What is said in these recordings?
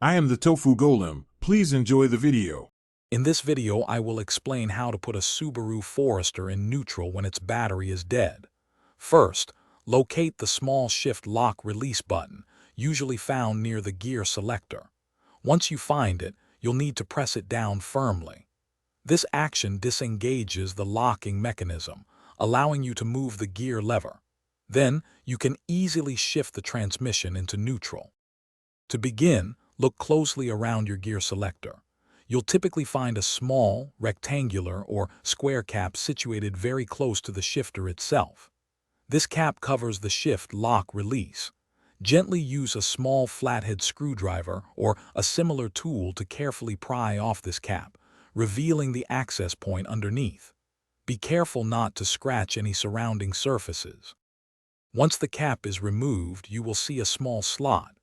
I am the Tofu Golem. Please enjoy the video. In this video, I will explain how to put a Subaru Forester in neutral when its battery is dead. First, locate the small shift lock release button, usually found near the gear selector. Once you find it, you'll need to press it down firmly. This action disengages the locking mechanism, allowing you to move the gear lever. Then, you can easily shift the transmission into neutral. To begin, look closely around your gear selector. You'll typically find a small, rectangular, or square cap situated very close to the shifter itself. This cap covers the shift lock release. Gently use a small flathead screwdriver or a similar tool to carefully pry off this cap, revealing the access point underneath. Be careful not to scratch any surrounding surfaces. Once the cap is removed, you will see a small slot.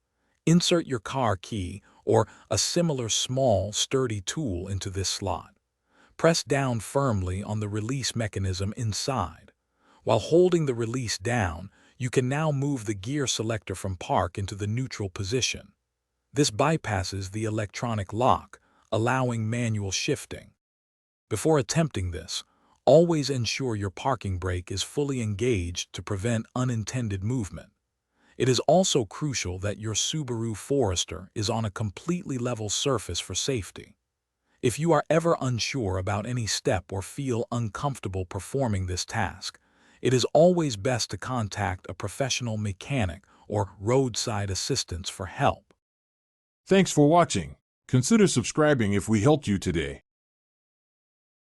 Insert your car key or a similar small, sturdy tool into this slot. Press down firmly on the release mechanism inside. While holding the release down, you can now move the gear selector from park into the neutral position. This bypasses the electronic lock, allowing manual shifting. Before attempting this, always ensure your parking brake is fully engaged to prevent unintended movement. It is also crucial that your Subaru Forester is on a completely level surface for safety. If you are ever unsure about any step or feel uncomfortable performing this task, it is always best to contact a professional mechanic or roadside assistance for help. Thanks for watching. Consider subscribing if we helped you today.